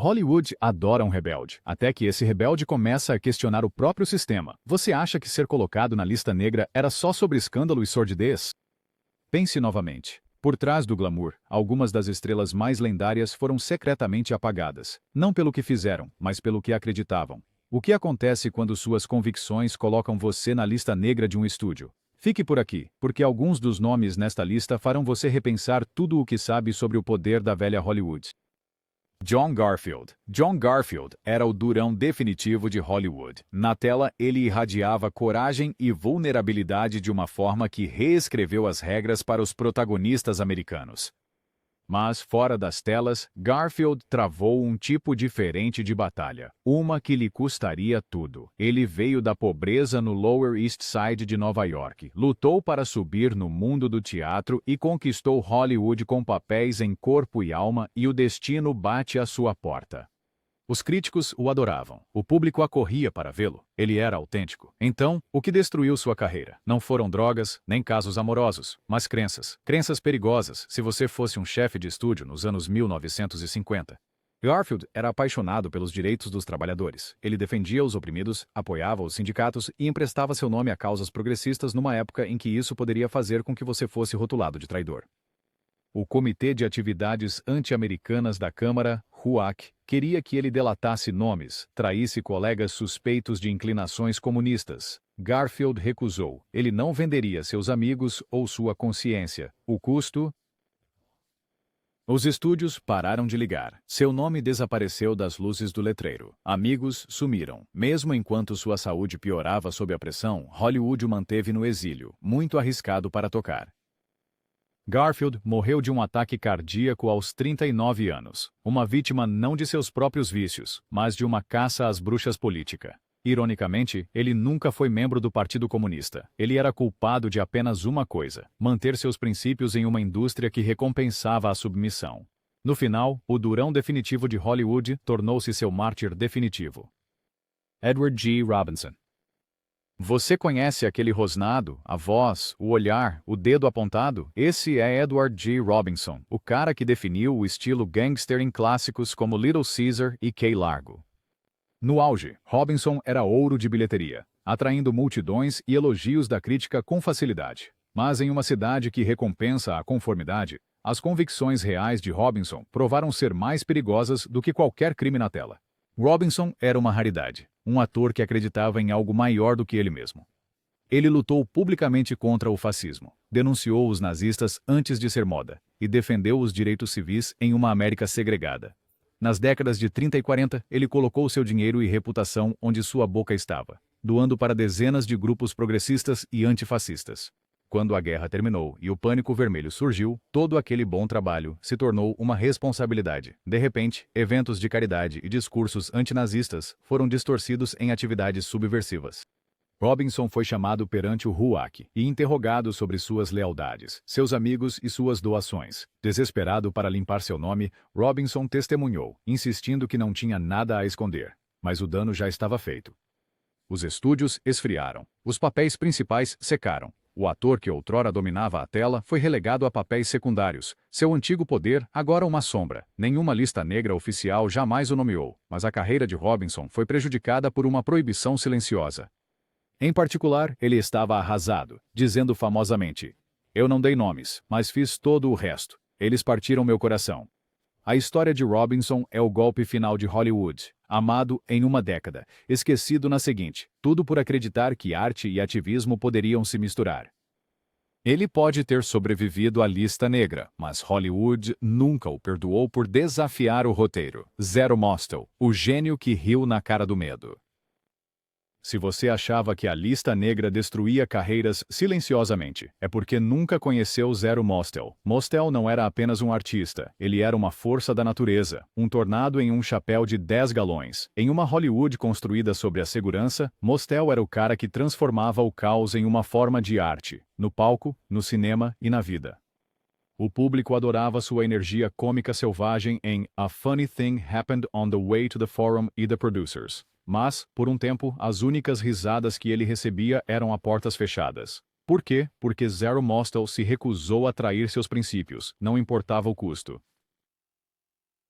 Hollywood adora um rebelde, até que esse rebelde começa a questionar o próprio sistema. Você acha que ser colocado na lista negra era só sobre escândalo e sordidez? Pense novamente. Por trás do glamour, algumas das estrelas mais lendárias foram secretamente apagadas, não pelo que fizeram, mas pelo que acreditavam. O que acontece quando suas convicções colocam você na lista negra de um estúdio? Fique por aqui, porque alguns dos nomes nesta lista farão você repensar tudo o que sabe sobre o poder da velha Hollywood. John Garfield. John Garfield era o durão definitivo de Hollywood. Na tela, ele irradiava coragem e vulnerabilidade de uma forma que reescreveu as regras para os protagonistas americanos. Mas, fora das telas, Garfield travou um tipo diferente de batalha, uma que lhe custaria tudo. Ele veio da pobreza no Lower East Side de Nova York, lutou para subir no mundo do teatro e conquistou Hollywood com papéis em corpo e alma, e o destino bate à sua porta. Os críticos o adoravam. O público acorria para vê-lo. Ele era autêntico. Então, o que destruiu sua carreira? Não foram drogas, nem casos amorosos, mas crenças. Crenças perigosas, se você fosse um chefe de estúdio nos anos 1950. Garfield era apaixonado pelos direitos dos trabalhadores. Ele defendia os oprimidos, apoiava os sindicatos e emprestava seu nome a causas progressistas numa época em que isso poderia fazer com que você fosse rotulado de traidor. O Comitê de Atividades Anti-Americanas da Câmara, RUAC, queria que ele delatasse nomes, traísse colegas suspeitos de inclinações comunistas. Garfield recusou. Ele não venderia seus amigos ou sua consciência. O custo? Os estúdios pararam de ligar. Seu nome desapareceu das luzes do letreiro. Amigos sumiram. Mesmo enquanto sua saúde piorava sob a pressão, Hollywood o manteve no exílio, muito arriscado para tocar. Garfield morreu de um ataque cardíaco aos 39 anos, uma vítima não de seus próprios vícios, mas de uma caça às bruxas política. Ironicamente, ele nunca foi membro do Partido Comunista. Ele era culpado de apenas uma coisa: manter seus princípios em uma indústria que recompensava a submissão. No final, o durão definitivo de Hollywood tornou-se seu mártir definitivo. Edward G. Robinson. Você conhece aquele rosnado, a voz, o olhar, o dedo apontado? Esse é Edward G. Robinson, o cara que definiu o estilo gangster em clássicos como Little Caesar e Key Largo. No auge, Robinson era ouro de bilheteria, atraindo multidões e elogios da crítica com facilidade. Mas em uma cidade que recompensa a conformidade, as convicções reais de Robinson provaram ser mais perigosas do que qualquer crime na tela. Robinson era uma raridade, um ator que acreditava em algo maior do que ele mesmo. Ele lutou publicamente contra o fascismo, denunciou os nazistas antes de ser moda, e defendeu os direitos civis em uma América segregada. Nas décadas de 30 e 40, ele colocou seu dinheiro e reputação onde sua boca estava, doando para dezenas de grupos progressistas e antifascistas. Quando a guerra terminou e o Pânico Vermelho surgiu, todo aquele bom trabalho se tornou uma responsabilidade. De repente, eventos de caridade e discursos antinazistas foram distorcidos em atividades subversivas. Robinson foi chamado perante o RUAC e interrogado sobre suas lealdades, seus amigos e suas doações. Desesperado para limpar seu nome, Robinson testemunhou, insistindo que não tinha nada a esconder. Mas o dano já estava feito. Os estúdios esfriaram. Os papéis principais secaram. O ator que outrora dominava a tela foi relegado a papéis secundários. Seu antigo poder, agora uma sombra. Nenhuma lista negra oficial jamais o nomeou, mas a carreira de Robinson foi prejudicada por uma proibição silenciosa. Em particular, ele estava arrasado, dizendo famosamente: "Eu não dei nomes, mas fiz todo o resto. Eles partiram meu coração." A história de Robinson é o golpe final de Hollywood, amado em uma década, esquecido na seguinte, tudo por acreditar que arte e ativismo poderiam se misturar. Ele pode ter sobrevivido à lista negra, mas Hollywood nunca o perdoou por desafiar o roteiro. Zero Mostel, o gênio que riu na cara do medo. Se você achava que a lista negra destruía carreiras silenciosamente, é porque nunca conheceu Zero Mostel. Mostel não era apenas um artista, ele era uma força da natureza, um tornado em um chapéu de 10 galões. Em uma Hollywood construída sobre a segurança, Mostel era o cara que transformava o caos em uma forma de arte, no palco, no cinema e na vida. O público adorava sua energia cômica selvagem em A Funny Thing Happened on the Way to the Forum e The Producers. Mas, por um tempo, as únicas risadas que ele recebia eram a portas fechadas. Por quê? Porque Zero Mostel se recusou a trair seus princípios, não importava o custo.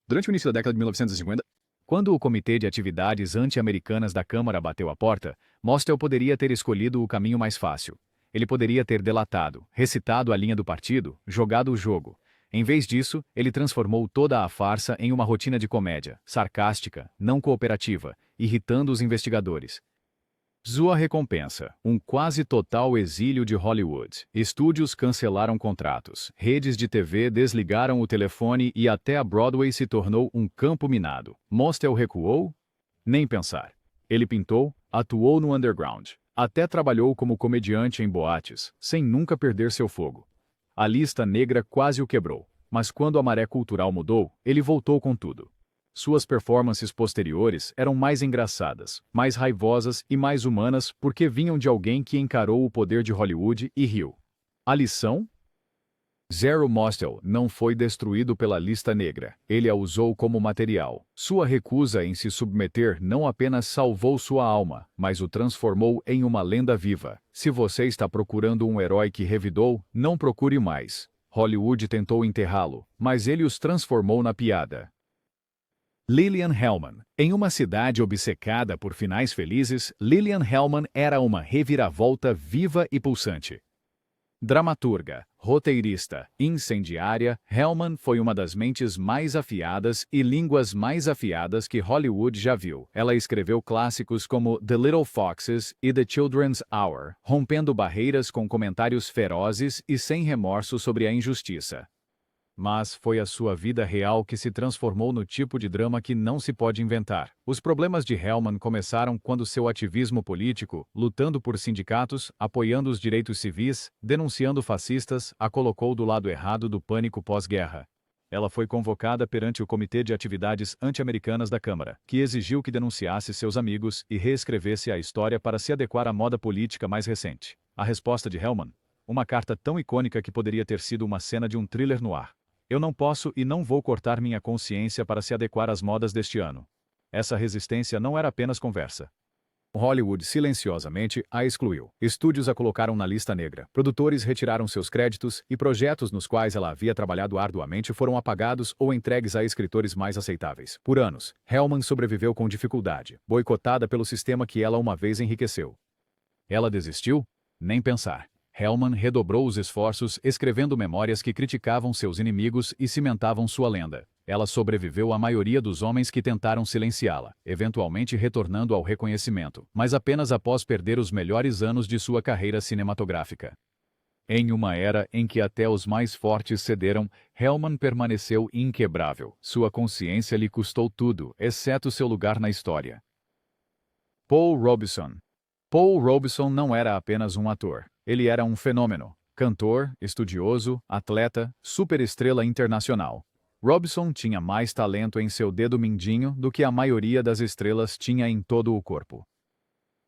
Durante o início da década de 1950, Quando o Comitê de Atividades Anti-Americanas da Câmara bateu à porta, Mostel poderia ter escolhido o caminho mais fácil. Ele poderia ter delatado, recitado a linha do partido, jogado o jogo. Em vez disso, ele transformou toda a farsa em uma rotina de comédia, sarcástica, não cooperativa, irritando os investigadores. Sua recompensa: um quase total exílio de Hollywood. Estúdios cancelaram contratos, redes de TV desligaram o telefone e até a Broadway se tornou um campo minado. Mostel recuou? Nem pensar. Ele pintou, atuou no underground, até trabalhou como comediante em boates, sem nunca perder seu fogo. A lista negra quase o quebrou, mas quando a maré cultural mudou, ele voltou com tudo. Suas performances posteriores eram mais engraçadas, mais raivosas e mais humanas porque vinham de alguém que encarou o poder de Hollywood e riu. A lição? Zero Mostel não foi destruído pela lista negra, ele a usou como material. Sua recusa em se submeter não apenas salvou sua alma, mas o transformou em uma lenda viva. Se você está procurando um herói que revidou, não procure mais. Hollywood tentou enterrá-lo, mas ele os transformou na piada. Lillian Hellman. Em uma cidade obcecada por finais felizes, Lillian Hellman era uma reviravolta viva e pulsante. Dramaturga, roteirista, incendiária, Hellman foi uma das mentes mais afiadas e línguas mais afiadas que Hollywood já viu. Ela escreveu clássicos como The Little Foxes e The Children's Hour, rompendo barreiras com comentários ferozes e sem remorso sobre a injustiça. Mas foi a sua vida real que se transformou no tipo de drama que não se pode inventar. Os problemas de Hellman começaram quando seu ativismo político, lutando por sindicatos, apoiando os direitos civis, denunciando fascistas, a colocou do lado errado do pânico pós-guerra. Ela foi convocada perante o Comitê de Atividades Anti-Americanas da Câmara, que exigiu que denunciasse seus amigos e reescrevesse a história para se adequar à moda política mais recente. A resposta de Hellman? Uma carta tão icônica que poderia ter sido uma cena de um thriller no ar. Eu não posso e não vou cortar minha consciência para se adequar às modas deste ano. Essa resistência não era apenas conversa. Hollywood silenciosamente a excluiu. Estúdios a colocaram na lista negra. Produtores retiraram seus créditos e projetos nos quais ela havia trabalhado arduamente foram apagados ou entregues a escritores mais aceitáveis. Por anos, Hellman sobreviveu com dificuldade, boicotada pelo sistema que ela uma vez enriqueceu. Ela desistiu? Nem pensar. Hellman redobrou os esforços escrevendo memórias que criticavam seus inimigos e cimentavam sua lenda. Ela sobreviveu à maioria dos homens que tentaram silenciá-la, eventualmente retornando ao reconhecimento, mas apenas após perder os melhores anos de sua carreira cinematográfica. Em uma era em que até os mais fortes cederam, Hellman permaneceu inquebrável. Sua consciência lhe custou tudo, exceto seu lugar na história. Paul Robeson. Paul Robeson não era apenas um ator. Ele era um fenômeno. Cantor, estudioso, atleta, superestrela internacional. Robeson tinha mais talento em seu dedo mindinho do que a maioria das estrelas tinha em todo o corpo.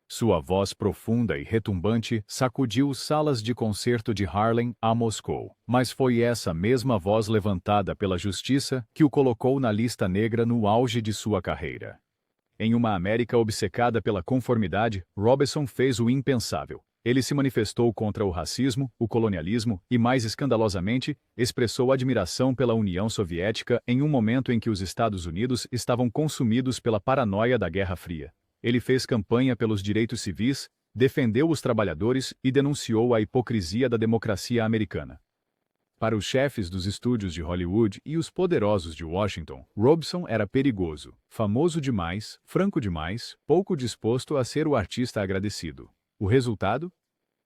Sua voz profunda e retumbante sacudiu salas de concerto de Harlem a Moscou. Mas foi essa mesma voz levantada pela justiça que o colocou na lista negra no auge de sua carreira. Em uma América obcecada pela conformidade, Robeson fez o impensável. Ele se manifestou contra o racismo, o colonialismo e, mais escandalosamente, expressou admiração pela União Soviética em um momento em que os Estados Unidos estavam consumidos pela paranoia da Guerra Fria. Ele fez campanha pelos direitos civis, defendeu os trabalhadores e denunciou a hipocrisia da democracia americana. Para os chefes dos estúdios de Hollywood e os poderosos de Washington, Robeson era perigoso, famoso demais, franco demais, pouco disposto a ser o artista agradecido. O resultado?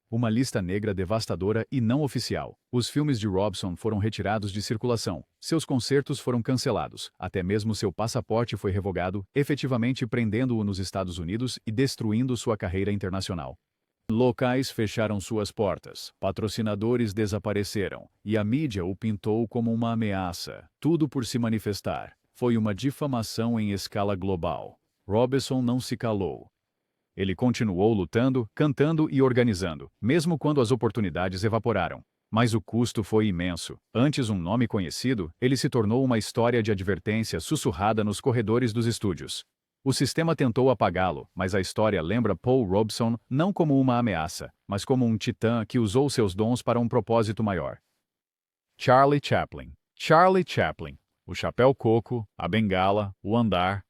Uma lista negra devastadora e não oficial. Os filmes de Robeson foram retirados de circulação, seus concertos foram cancelados, até mesmo seu passaporte foi revogado, efetivamente prendendo-o nos Estados Unidos e destruindo sua carreira internacional. Locais fecharam suas portas, patrocinadores desapareceram, e a mídia o pintou como uma ameaça. Tudo por se manifestar. Foi uma difamação em escala global. Robeson não se calou. Ele continuou lutando, cantando e organizando, mesmo quando as oportunidades evaporaram. Mas o custo foi imenso. Antes um nome conhecido, ele se tornou uma história de advertência sussurrada nos corredores dos estúdios. O sistema tentou apagá-lo, mas a história lembra Paul Robeson não como uma ameaça, mas como um titã que usou seus dons para um propósito maior. Charlie Chaplin. Charlie Chaplin. O chapéu coco, a bengala, o andar.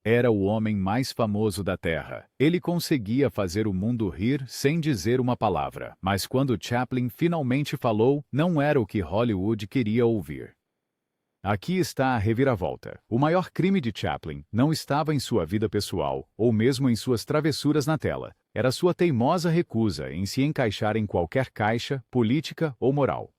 era o homem mais famoso da Terra. Ele conseguia fazer o mundo rir sem dizer uma palavra. Mas quando Chaplin finalmente falou, não era o que Hollywood queria ouvir. Aqui está a reviravolta. O maior crime de Chaplin não estava em sua vida pessoal, ou mesmo em suas travessuras na tela. Era sua teimosa recusa em se encaixar em qualquer caixa, política ou moral.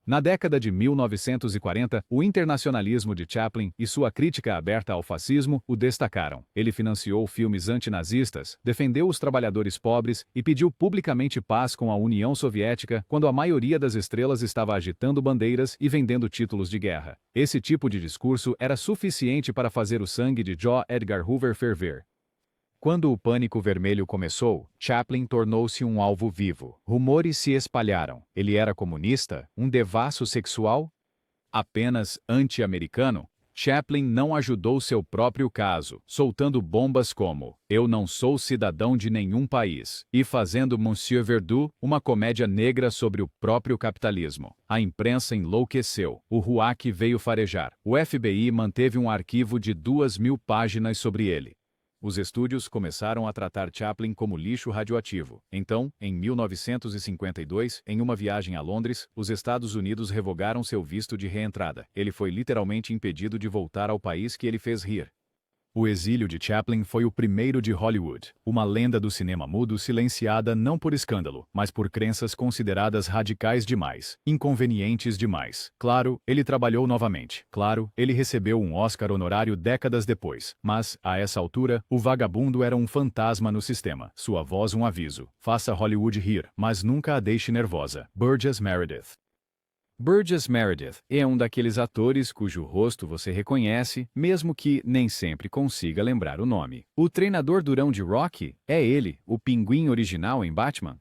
Na década de 1940, o internacionalismo de Chaplin e sua crítica aberta ao fascismo o destacaram. Ele financiou filmes antinazistas, defendeu os trabalhadores pobres e pediu publicamente paz com a União Soviética quando a maioria das estrelas estava agitando bandeiras e vendendo títulos de guerra. Esse tipo de discurso era suficiente para fazer o sangue de J. Edgar Hoover ferver. Quando o Pânico Vermelho começou, Chaplin tornou-se um alvo vivo. Rumores se espalharam. Ele era comunista? Um devasso sexual? Apenas anti-americano? Chaplin não ajudou seu próprio caso, soltando bombas como "Eu não sou cidadão de nenhum país" e fazendo Monsieur Verdoux, uma comédia negra sobre o próprio capitalismo. A imprensa enlouqueceu. O RUAC veio farejar. O FBI manteve um arquivo de 2.000 páginas sobre ele. Os estúdios começaram a tratar Chaplin como lixo radioativo. Então, em 1952, em uma viagem a Londres, os Estados Unidos revogaram seu visto de reentrada. Ele foi literalmente impedido de voltar ao país que ele fez rir. O exílio de Chaplin foi o primeiro de Hollywood, uma lenda do cinema mudo silenciada não por escândalo, mas por crenças consideradas radicais demais, inconvenientes demais. Claro, ele trabalhou novamente. Claro, ele recebeu um Oscar honorário décadas depois. Mas, a essa altura, o vagabundo era um fantasma no sistema. Sua voz um aviso. Faça Hollywood rir, mas nunca a deixe nervosa. Burgess Meredith. Burgess Meredith é um daqueles atores cujo rosto você reconhece, mesmo que nem sempre consiga lembrar o nome. O treinador durão de Rocky? É ele, o pinguim original em Batman?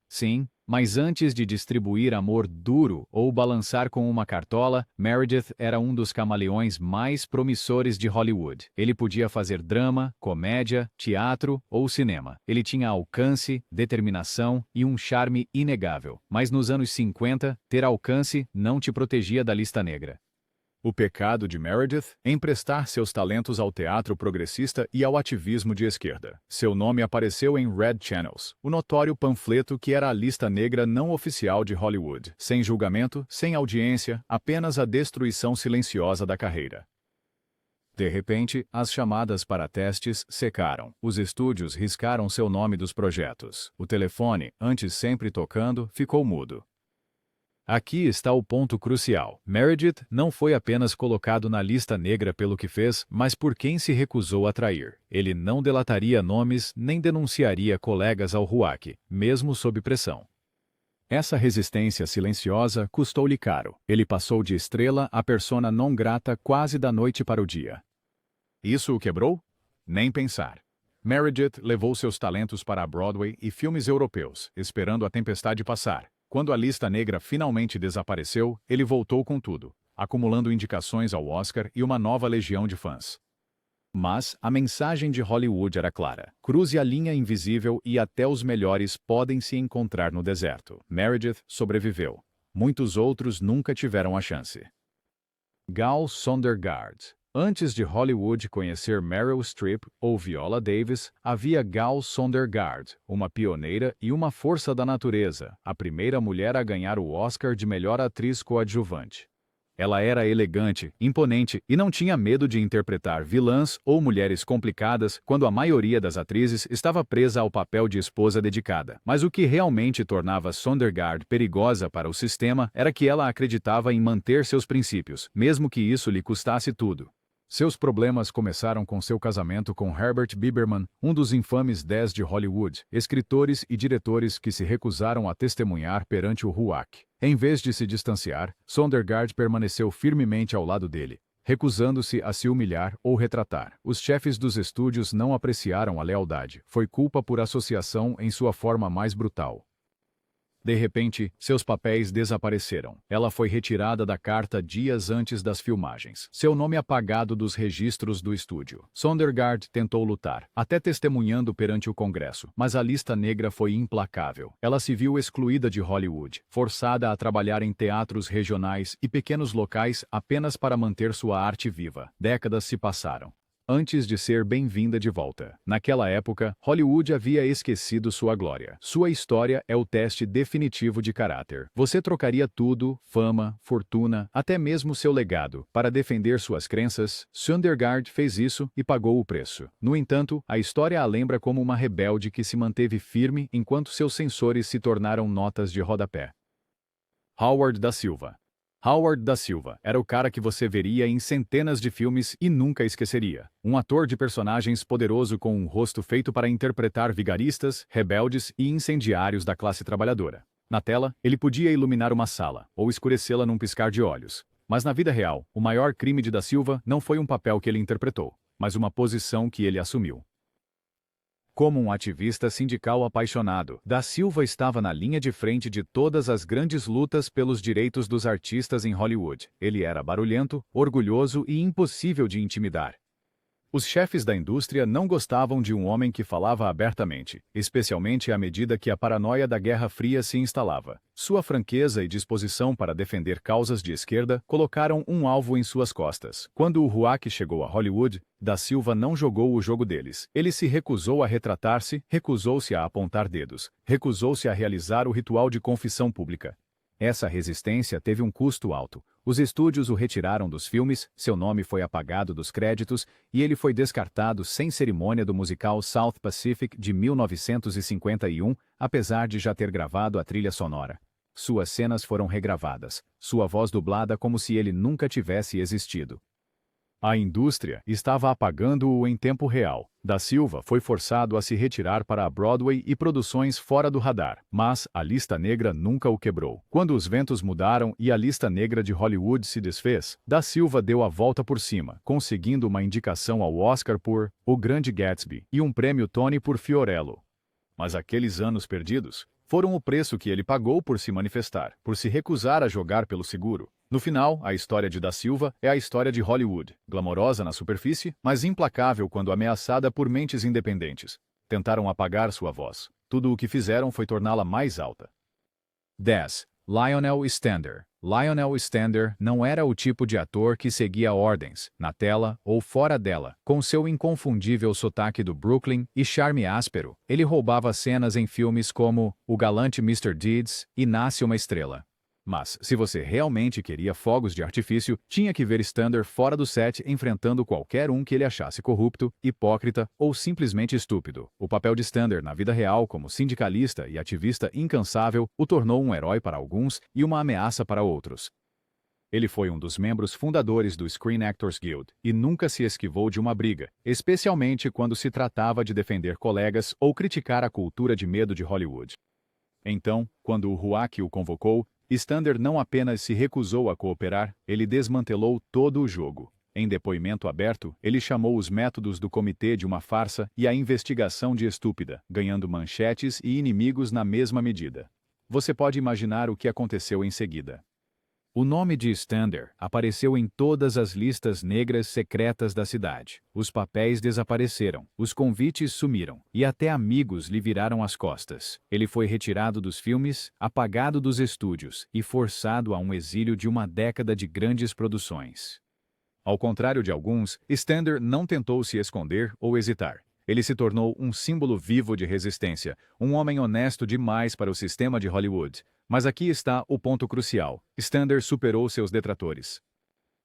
Sim, mas antes de distribuir amor duro ou balançar com uma cartola, Meredith era um dos camaleões mais promissores de Hollywood. Ele podia fazer drama, comédia, teatro ou cinema. Ele tinha alcance, determinação e um charme inegável. Mas nos anos 50, ter alcance não te protegia da lista negra. O pecado de Meredith? Emprestar seus talentos ao teatro progressista e ao ativismo de esquerda. Seu nome apareceu em Red Channels, o notório panfleto que era a lista negra não oficial de Hollywood. Sem julgamento, sem audiência, apenas a destruição silenciosa da carreira. De repente, as chamadas para testes secaram. Os estúdios riscaram seu nome dos projetos. O telefone, antes sempre tocando, ficou mudo. Aqui está o ponto crucial. Meredith não foi apenas colocado na lista negra pelo que fez, mas por quem se recusou a trair. Ele não delataria nomes nem denunciaria colegas ao RUAC, mesmo sob pressão. Essa resistência silenciosa custou-lhe caro. Ele passou de estrela a persona non grata quase da noite para o dia. Isso o quebrou? Nem pensar. Meredith levou seus talentos para a Broadway e filmes europeus, esperando a tempestade passar. Quando a lista negra finalmente desapareceu, ele voltou com tudo, acumulando indicações ao Oscar e uma nova legião de fãs. Mas a mensagem de Hollywood era clara. Cruze a linha invisível e até os melhores podem se encontrar no deserto. Meredith sobreviveu. Muitos outros nunca tiveram a chance. Gal Sondergaard. Antes de Hollywood conhecer Meryl Streep ou Viola Davis, havia Gal Sondergaard, uma pioneira e uma força da natureza, a primeira mulher a ganhar o Oscar de melhor atriz coadjuvante. Ela era elegante, imponente e não tinha medo de interpretar vilãs ou mulheres complicadas quando a maioria das atrizes estava presa ao papel de esposa dedicada. Mas o que realmente tornava Sondergaard perigosa para o sistema era que ela acreditava em manter seus princípios, mesmo que isso lhe custasse tudo. Seus problemas começaram com seu casamento com Herbert Biberman, um dos infames 10 de Hollywood, escritores e diretores que se recusaram a testemunhar perante o RUAC. Em vez de se distanciar, Sondergaard permaneceu firmemente ao lado dele, recusando-se a se humilhar ou retratar. Os chefes dos estúdios não apreciaram a lealdade. Foi culpa por associação em sua forma mais brutal. De repente, seus papéis desapareceram. Ela foi retirada da carta dias antes das filmagens. Seu nome apagado dos registros do estúdio. Sondergaard tentou lutar, até testemunhando perante o Congresso, mas a lista negra foi implacável. Ela se viu excluída de Hollywood, forçada a trabalhar em teatros regionais e pequenos locais apenas para manter sua arte viva. Décadas se passaram. antes de ser bem-vinda de volta. Naquela época, Hollywood havia esquecido sua glória. Sua história é o teste definitivo de caráter. Você trocaria tudo, fama, fortuna, até mesmo seu legado, para defender suas crenças? Sondergaard fez isso e pagou o preço. No entanto, a história a lembra como uma rebelde que se manteve firme enquanto seus sensores se tornaram notas de rodapé. Howard da Silva. Howard da Silva era o cara que você veria em centenas de filmes e nunca esqueceria. Um ator de personagens poderoso com um rosto feito para interpretar vigaristas, rebeldes e incendiários da classe trabalhadora. Na tela, ele podia iluminar uma sala, ou escurecê-la num piscar de olhos. Mas na vida real, o maior crime de da Silva não foi um papel que ele interpretou, mas uma posição que ele assumiu. Como um ativista sindical apaixonado, da Silva estava na linha de frente de todas as grandes lutas pelos direitos dos artistas em Hollywood. Ele era barulhento, orgulhoso e impossível de intimidar. Os chefes da indústria não gostavam de um homem que falava abertamente, especialmente à medida que a paranoia da Guerra Fria se instalava. Sua franqueza e disposição para defender causas de esquerda colocaram um alvo em suas costas. Quando o RUAC chegou a Hollywood, da Silva não jogou o jogo deles. Ele se recusou a retratar-se, recusou-se a apontar dedos, recusou-se a realizar o ritual de confissão pública. Essa resistência teve um custo alto. Os estúdios o retiraram dos filmes, seu nome foi apagado dos créditos e ele foi descartado sem cerimônia do musical South Pacific de 1951, apesar de já ter gravado a trilha sonora. Suas cenas foram regravadas, sua voz dublada como se ele nunca tivesse existido. A indústria estava apagando-o em tempo real. Da Silva foi forçado a se retirar para a Broadway e produções fora do radar, mas a lista negra nunca o quebrou. Quando os ventos mudaram e a lista negra de Hollywood se desfez, da Silva deu a volta por cima, conseguindo uma indicação ao Oscar por O Grande Gatsby e um prêmio Tony por Fiorello. Mas aqueles anos perdidos foram o preço que ele pagou por se manifestar, por se recusar a jogar pelo seguro. No final, a história de da Silva é a história de Hollywood, glamourosa na superfície, mas implacável quando ameaçada por mentes independentes. Tentaram apagar sua voz. Tudo o que fizeram foi torná-la mais alta. 10. Lionel Stander. Lionel Stander não era o tipo de ator que seguia ordens, na tela ou fora dela. Com seu inconfundível sotaque do Brooklyn e charme áspero, ele roubava cenas em filmes como O Galante Mr. Deeds e Nasce uma Estrela. Mas, se você realmente queria fogos de artifício, tinha que ver Stander fora do set enfrentando qualquer um que ele achasse corrupto, hipócrita ou simplesmente estúpido. O papel de Stander na vida real como sindicalista e ativista incansável o tornou um herói para alguns e uma ameaça para outros. Ele foi um dos membros fundadores do Screen Actors Guild e nunca se esquivou de uma briga, especialmente quando se tratava de defender colegas ou criticar a cultura de medo de Hollywood. Então, quando o RUAC o convocou, Stander não apenas se recusou a cooperar, ele desmantelou todo o jogo. Em depoimento aberto, ele chamou os métodos do comitê de uma farsa e a investigação de estúpida, ganhando manchetes e inimigos na mesma medida. Você pode imaginar o que aconteceu em seguida. O nome de Stander apareceu em todas as listas negras secretas da cidade. Os papéis desapareceram, os convites sumiram, e até amigos lhe viraram as costas. Ele foi retirado dos filmes, apagado dos estúdios e forçado a um exílio de uma década de grandes produções. Ao contrário de alguns, Stander não tentou se esconder ou hesitar. Ele se tornou um símbolo vivo de resistência, um homem honesto demais para o sistema de Hollywood. Mas aqui está o ponto crucial. Stander superou seus detratores.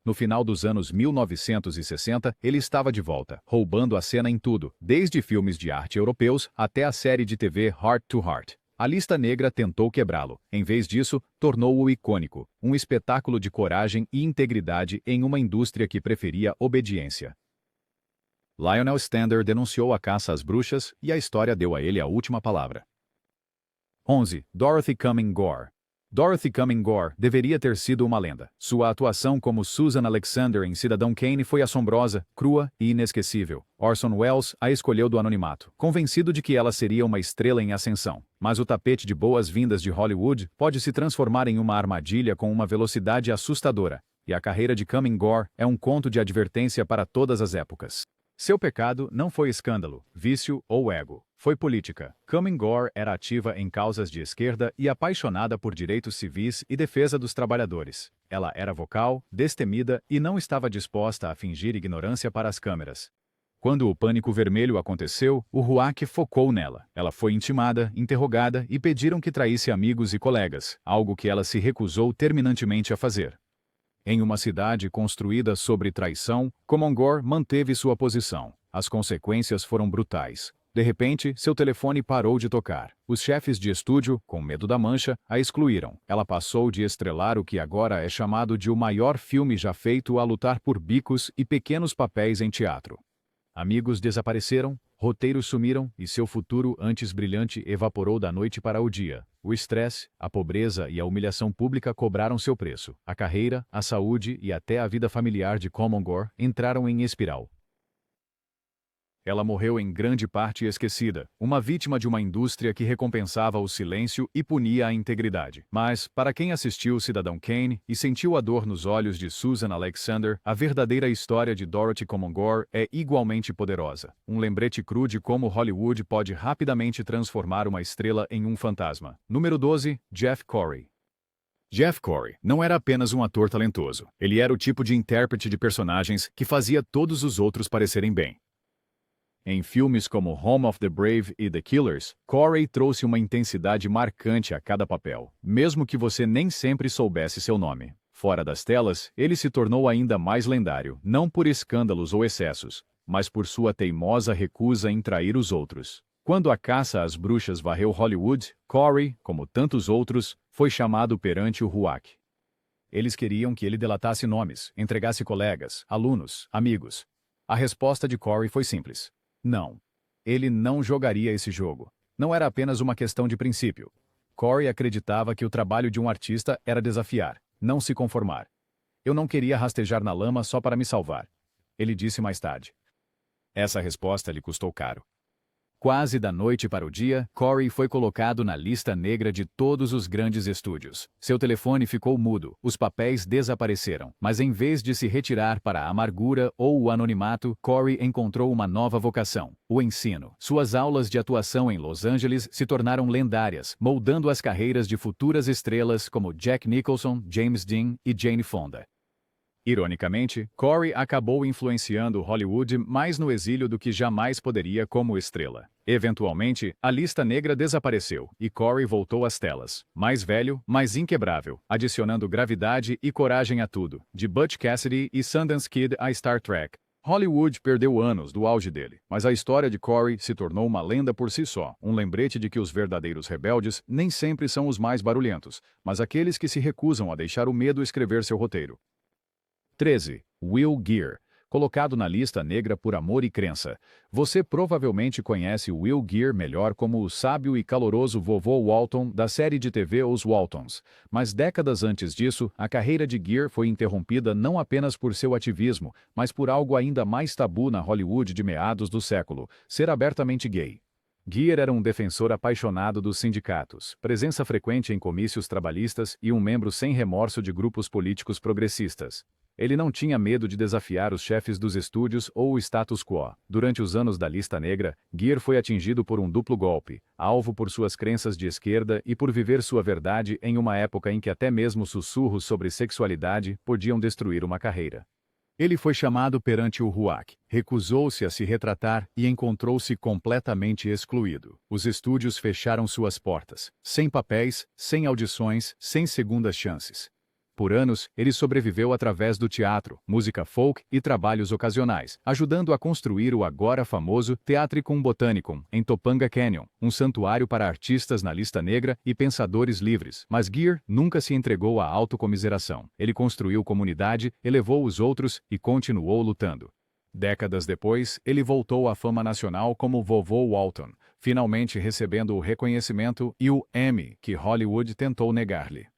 No final dos anos 1960, ele estava de volta, roubando a cena em tudo, desde filmes de arte europeus até a série de TV Heart to Heart. A lista negra tentou quebrá-lo. Em vez disso, tornou-o icônico, um espetáculo de coragem e integridade em uma indústria que preferia obediência. Lionel Stander denunciou a caça às bruxas e a história deu a ele a última palavra. 11. Dorothy Cumming Gore. Dorothy Cumming Gore deveria ter sido uma lenda. Sua atuação como Susan Alexander em Cidadão Kane foi assombrosa, crua e inesquecível. Orson Welles a escolheu do anonimato, convencido de que ela seria uma estrela em ascensão. Mas o tapete de boas-vindas de Hollywood pode se transformar em uma armadilha com uma velocidade assustadora, e a carreira de Cumming Gore é um conto de advertência para todas as épocas. Seu pecado não foi escândalo, vício ou ego. Foi política. Cumming Gore era ativa em causas de esquerda e apaixonada por direitos civis e defesa dos trabalhadores. Ela era vocal, destemida e não estava disposta a fingir ignorância para as câmeras. Quando o pânico vermelho aconteceu, o RUAC focou nela. Ela foi intimada, interrogada e pediram que traísse amigos e colegas, algo que ela se recusou terminantemente a fazer. Em uma cidade construída sobre traição, Komongor manteve sua posição. As consequências foram brutais. De repente, seu telefone parou de tocar. Os chefes de estúdio, com medo da mancha, a excluíram. Ela passou de estrelar o que agora é chamado de o maior filme já feito a lutar por bicos e pequenos papéis em teatro. Amigos desapareceram, roteiros sumiram e seu futuro antes brilhante evaporou da noite para o dia. O estresse, a pobreza e a humilhação pública cobraram seu preço. A carreira, a saúde e até a vida familiar de Komongor entraram em espiral. Ela morreu em grande parte esquecida, uma vítima de uma indústria que recompensava o silêncio e punia a integridade. Mas, para quem assistiu Cidadão Kane e sentiu a dor nos olhos de Susan Alexander, a verdadeira história de Dorothy Komongor é igualmente poderosa. Um lembrete cru de como Hollywood pode rapidamente transformar uma estrela em um fantasma. Número 12, Jeff Corey. Jeff Corey não era apenas um ator talentoso. Ele era o tipo de intérprete de personagens que fazia todos os outros parecerem bem. Em filmes como Home of the Brave e The Killers, Corey trouxe uma intensidade marcante a cada papel, mesmo que você nem sempre soubesse seu nome. Fora das telas, ele se tornou ainda mais lendário, não por escândalos ou excessos, mas por sua teimosa recusa em trair os outros. Quando a caça às bruxas varreu Hollywood, Corey, como tantos outros, foi chamado perante o RUAC. Eles queriam que ele delatasse nomes, entregasse colegas, alunos, amigos. A resposta de Corey foi simples. Não. Ele não jogaria esse jogo. Não era apenas uma questão de princípio. Corey acreditava que o trabalho de um artista era desafiar, não se conformar. Eu não queria rastejar na lama só para me salvar. Ele disse mais tarde. Essa resposta lhe custou caro. Quase da noite para o dia, Corey foi colocado na lista negra de todos os grandes estúdios. Seu telefone ficou mudo, os papéis desapareceram, mas em vez de se retirar para a amargura ou o anonimato, Corey encontrou uma nova vocação, o ensino. Suas aulas de atuação em Los Angeles se tornaram lendárias, moldando as carreiras de futuras estrelas como Jack Nicholson, James Dean e Jane Fonda. Ironicamente, Corey acabou influenciando Hollywood mais no exílio do que jamais poderia como estrela. Eventualmente, a lista negra desapareceu e Corey voltou às telas. Mais velho, mais inquebrável, adicionando gravidade e coragem a tudo, de Butch Cassidy e Sundance Kid a Star Trek. Hollywood perdeu anos do auge dele, mas a história de Corey se tornou uma lenda por si só, um lembrete de que os verdadeiros rebeldes nem sempre são os mais barulhentos, mas aqueles que se recusam a deixar o medo escrever seu roteiro. 13. Will Geer. Colocado na lista negra por amor e crença. Você provavelmente conhece Will Geer melhor como o sábio e caloroso vovô Walton da série de TV Os Waltons. Mas décadas antes disso, a carreira de Geer foi interrompida não apenas por seu ativismo, mas por algo ainda mais tabu na Hollywood de meados do século: ser abertamente gay. Geer era um defensor apaixonado dos sindicatos, presença frequente em comícios trabalhistas e um membro sem remorso de grupos políticos progressistas. Ele não tinha medo de desafiar os chefes dos estúdios ou o status quo. Durante os anos da lista negra, Geer foi atingido por um duplo golpe, alvo por suas crenças de esquerda e por viver sua verdade em uma época em que até mesmo sussurros sobre sexualidade podiam destruir uma carreira. Ele foi chamado perante o RUAC, recusou-se a se retratar e encontrou-se completamente excluído. Os estúdios fecharam suas portas, sem papéis, sem audições, sem segundas chances. Por anos, ele sobreviveu através do teatro, música folk e trabalhos ocasionais, ajudando a construir o agora famoso Theatricum Botanicum, em Topanga Canyon, um santuário para artistas na lista negra e pensadores livres. Mas Geer nunca se entregou à autocomiseração. Ele construiu comunidade, elevou os outros e continuou lutando. Décadas depois, ele voltou à fama nacional como Vovô Walton, finalmente recebendo o reconhecimento e o Emmy que Hollywood tentou negar-lhe.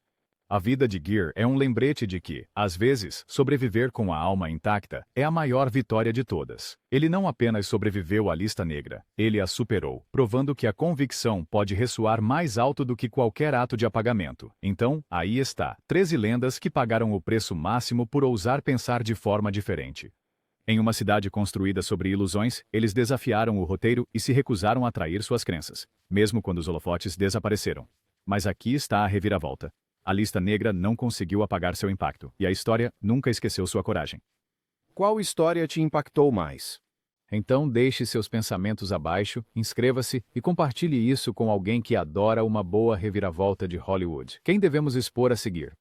A vida de Geer é um lembrete de que, às vezes, sobreviver com a alma intacta é a maior vitória de todas. Ele não apenas sobreviveu à lista negra, ele a superou, provando que a convicção pode ressoar mais alto do que qualquer ato de apagamento. Então, aí está, 13 lendas que pagaram o preço máximo por ousar pensar de forma diferente. Em uma cidade construída sobre ilusões, eles desafiaram o roteiro e se recusaram a trair suas crenças, mesmo quando os holofotes desapareceram. Mas aqui está a reviravolta. A lista negra não conseguiu apagar seu impacto, e a história nunca esqueceu sua coragem. Qual história te impactou mais? Então deixe seus pensamentos abaixo, inscreva-se e compartilhe isso com alguém que adora uma boa reviravolta de Hollywood. Quem devemos expor a seguir?